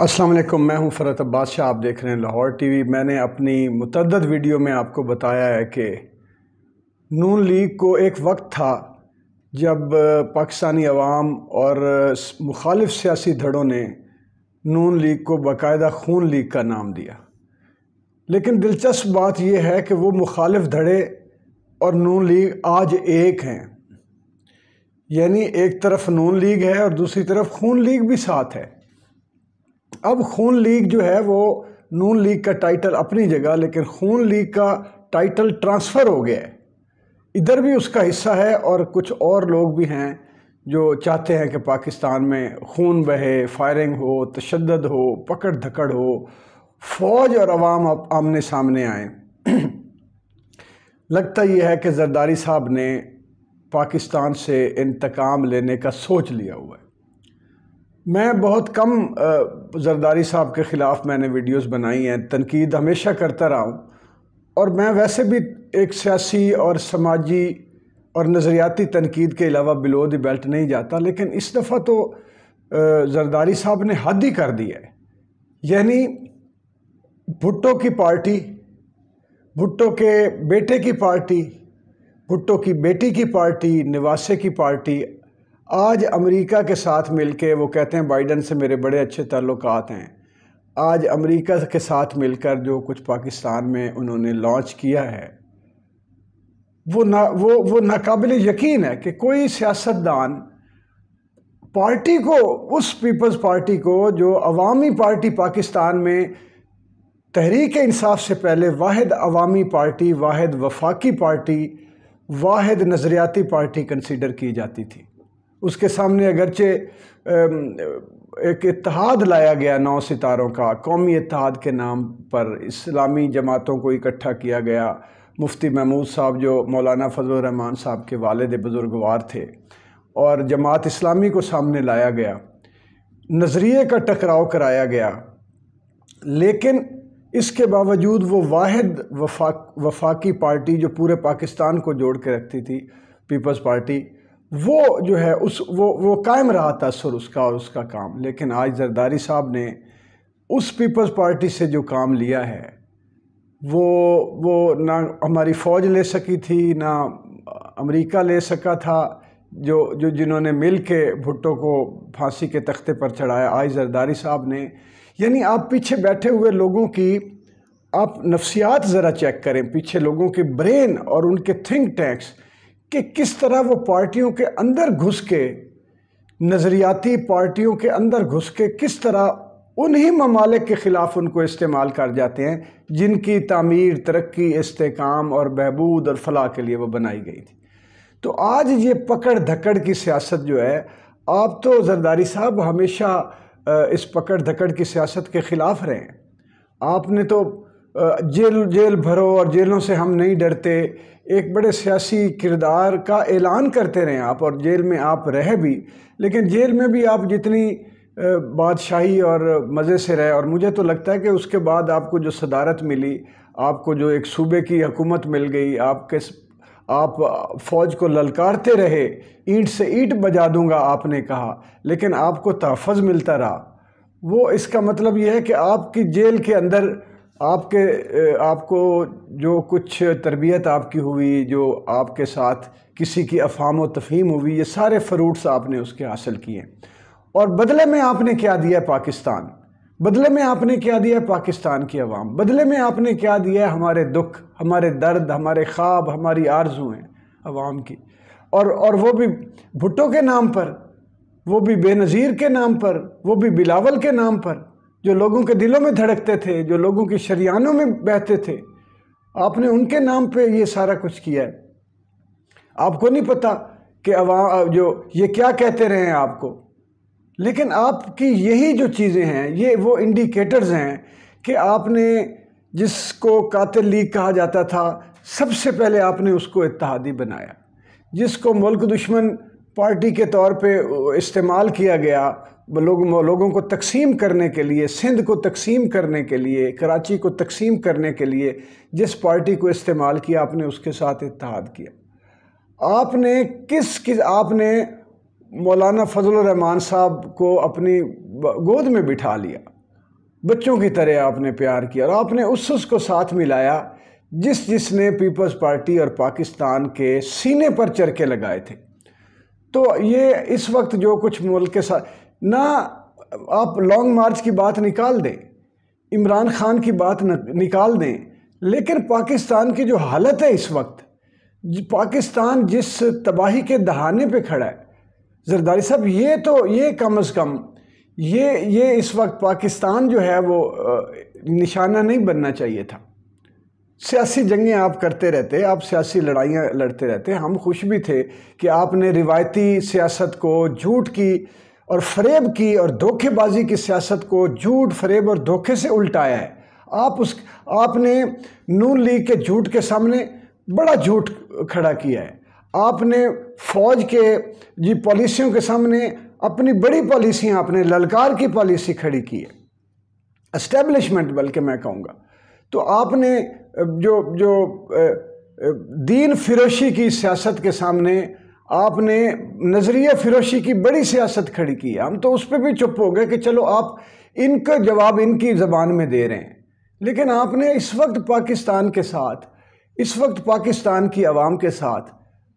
السلام علیکم، میں ہوں فرحت عباس شاہ، آپ دیکھ رہے ہیں لاہور ٹی وی۔ میں نے اپنی متعدد ویڈیو میں آپ کو بتایا ہے کہ نون لیگ کو ایک وقت تھا جب پاکستانی عوام اور مخالف سیاسی دھڑوں نے نون لیگ کو باقاعدہ خون لیگ کا نام دیا، لیکن دلچسپ بات یہ ہے کہ وہ مخالف دھڑے اور نون لیگ آج ایک ہیں، یعنی ایک طرف نون لیگ ہے اور دوسری طرف خون لیگ بھی ساتھ ہے۔ اب خون لیگ جو ہے وہ نون لیگ کا ٹائٹل اپنی جگہ، لیکن خون لیگ کا ٹائٹل ٹرانسفر ہو گیا ہے، ادھر بھی اس کا حصہ ہے اور کچھ اور لوگ بھی ہیں جو چاہتے ہیں کہ پاکستان میں خون بہے، فائرنگ ہو، تشدد ہو، پکڑ دھکڑ ہو، فوج اور عوام آمنے سامنے آئیں۔ لگتا یہ ہے کہ زرداری صاحب نے پاکستان سے انتقام لینے کا سوچ لیا ہوا ہے۔ میں بہت کم زرداری صاحب کے خلاف میں نے ویڈیوز بنائی ہیں، تنقید ہمیشہ کرتا رہا ہوں، اور میں ویسے بھی ایک سیاسی اور سماجی اور نظریاتی تنقید کے علاوہ بلو دی بیلٹ نہیں جاتا، لیکن اس دفعہ تو زرداری صاحب نے حد ہی کر دی ہے۔ یعنی بھٹو کی پارٹی، بھٹو کے بیٹے کی پارٹی، بھٹو کی بیٹی کی پارٹی، نواسے کی پارٹی آج امریکہ کے ساتھ مل کے، وہ کہتے ہیں بائیڈن سے میرے بڑے اچھے تعلقات ہیں، آج امریکہ کے ساتھ مل کر جو کچھ پاکستان میں انہوں نے لانچ کیا ہے وہ ناقابل یقین ہے کہ کوئی سیاستدان پارٹی کو، اس پیپلز پارٹی کو جو عوامی پارٹی پاکستان میں تحریک انصاف سے پہلے واحد عوامی پارٹی، واحد وفاقی پارٹی، واحد نظریاتی پارٹی کنسیڈر کی جاتی تھی، اس کے سامنے اگرچہ ایک اتحاد لایا گیا 9 ستاروں کا، قومی اتحاد کے نام پر اسلامی جماعتوں کو اکٹھا کیا گیا، مفتی محمود صاحب جو مولانا فضل الرحمان صاحب کے والد بزرگوار تھے، اور جماعت اسلامی کو سامنے لایا گیا، نظریے کا ٹکراؤ کرایا گیا، لیکن اس کے باوجود وہ واحد وفاقی پارٹی جو پورے پاکستان کو جوڑ کے رکھتی تھی، پیپلز پارٹی، وہ جو ہے وہ قائم رہا تاثر اس کا اور اس کا کام۔ لیکن آج زرداری صاحب نے اس پیپلز پارٹی سے جو کام لیا ہے وہ نہ ہماری فوج لے سکی تھی، نہ امریکہ لے سکا تھا، جنہوں نے مل کے بھٹو کو پھانسی کے تختے پر چڑھایا، آج زرداری صاحب نے۔ یعنی آپ پیچھے بیٹھے ہوئے لوگوں کی آپ نفسیات ذرا چیک کریں، پیچھے لوگوں کے برین اور ان کے تھنک ٹینکس، کہ کس طرح وہ پارٹیوں کے اندر گھس کے، نظریاتی پارٹیوں کے اندر گھس کے کس طرح انہی ممالک کے خلاف ان کو استعمال کر جاتے ہیں جن کی تعمیر، ترقی، استحکام اور بہبود اور فلاح کے لیے وہ بنائی گئی تھی۔ تو آج یہ پکڑ دھکڑ کی سیاست جو ہے، آپ تو زرداری صاحب ہمیشہ اس پکڑ دھکڑ کی سیاست کے خلاف رہے ہیں۔ آپ نے تو جیل بھرو اور جیلوں سے ہم نہیں ڈرتے، ایک بڑے سیاسی کردار کا اعلان کرتے رہے آپ، اور جیل میں آپ رہے بھی، لیکن جیل میں بھی آپ جتنی بادشاہی اور مزے سے رہے، اور مجھے تو لگتا ہے کہ اس کے بعد آپ کو جو صدارت ملی، آپ کو جو ایک صوبے کی حکومت مل گئی، آپ فوج کو للکارتے رہے، اینٹ سے اینٹ بجا دوں گا آپ نے کہا، لیکن آپ کو تحفظ ملتا رہا۔ وہ اس کا مطلب یہ ہے کہ آپ کی جیل کے اندر آپ کو جو کچھ تربیت آپ کی ہوئی، جو آپ کے ساتھ کسی کی افہام و تفہیم ہوئی، یہ سارے فروٹس آپ نے اس کے حاصل کیے، اور بدلے میں آپ نے کیا دیا ہے پاکستان، بدلے میں آپ نے کیا دیا ہے پاکستان کی عوام، بدلے میں آپ نے کیا دیا ہے ہمارے دکھ، ہمارے درد، ہمارے خواب، ہماری آرزو ہیں عوام کی، اور وہ بھی بھٹو کے نام پر، وہ بھی بے نظیر کے نام پر، وہ بھی بلاول کے نام پر، جو لوگوں کے دلوں میں دھڑکتے تھے، جو لوگوں کی شریانوں میں بہتے تھے، آپ نے ان کے نام پہ یہ سارا کچھ کیا ہے۔ آپ کو نہیں پتا کہ عوام جو یہ کیا کہتے رہے ہیں آپ کو، لیکن آپ کی یہی جو چیزیں ہیں، یہ وہ انڈیکیٹرز ہیں کہ آپ نے جس کو قاتل لیگ کہا جاتا تھا، سب سے پہلے آپ نے اس کو اتحادی بنایا، جس کو ملک دشمن پارٹی کے طور پہ استعمال کیا گیا لوگوں کو تقسیم کرنے کے لیے، سندھ کو تقسیم کرنے کے لیے، کراچی کو تقسیم کرنے کے لیے جس پارٹی کو استعمال کیا، آپ نے اس کے ساتھ اتحاد کیا۔ آپ نے مولانا فضل الرحمان صاحب کو اپنی گود میں بٹھا لیا، بچوں کی طرح آپ نے پیار کیا اور آپ نے اس کو ساتھ ملایا جس نے پیپلز پارٹی اور پاکستان کے سینے پر چرکے لگائے تھے۔ تو یہ اس وقت جو کچھ ملک کے ساتھ، نہ آپ لانگ مارچ کی بات نکال دیں، عمران خان کی بات نکال دیں، لیکن پاکستان کی جو حالت ہے اس وقت، پاکستان جس تباہی کے دہانے پہ کھڑا ہے، زرداری صاحب یہ کم از کم یہ اس وقت پاکستان جو ہے وہ نشانہ نہیں بننا چاہیے تھا۔ سیاسی جنگیں آپ کرتے رہتے، آپ سیاسی لڑائیاں لڑتے رہتے، ہم خوش بھی تھے کہ آپ نے روایتی سیاست کو جھوٹ کی اور فریب کی اور دھوکے بازی کی سیاست کو جھوٹ، فریب اور دھوکے سے الٹایا ہے۔ آپ نے نون لیگ کے جھوٹ کے سامنے بڑا جھوٹ کھڑا کیا ہے، آپ نے فوج کے پالیسیوں کے سامنے اپنی بڑی پالیسیاں، آپ نے للکار کی پالیسی کھڑی کی ہے، اسٹیبلشمنٹ بلکہ میں کہوں گا۔ تو آپ نے جو دین فروشی کی سیاست کے سامنے آپ نے نظریہ فروشی کی بڑی سیاست کھڑی کی ہے۔ ہم تو اس پہ بھی چپ ہو گئے کہ چلو آپ ان کا جواب ان کی زبان میں دے رہے ہیں، لیکن آپ نے اس وقت پاکستان کے ساتھ، اس وقت پاکستان کی عوام کے ساتھ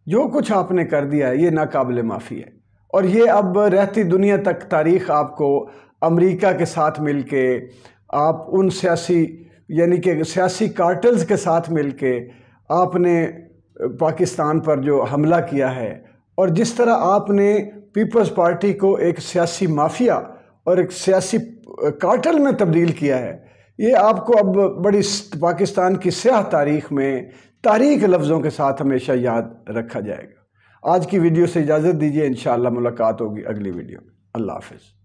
جو کچھ آپ نے کر دیا ہے یہ ناقابل معافی ہے، اور یہ اب رہتی دنیا تک تاریخ آپ کو امریکہ کے ساتھ مل کے، آپ ان سیاسی کارٹلز کے ساتھ مل کے آپ نے پاکستان پر جو حملہ کیا ہے، اور جس طرح آپ نے پیپلز پارٹی کو ایک سیاسی مافیا اور ایک سیاسی کارٹل میں تبدیل کیا ہے، یہ آپ کو اب بڑی پاکستان کی سیاہ تاریخ میں تاریخ لفظوں کے ساتھ ہمیشہ یاد رکھا جائے گا۔ آج کی ویڈیو سے اجازت دیجیے، انشاءاللہ ملاقات ہوگی اگلی ویڈیو میں۔ اللہ حافظ۔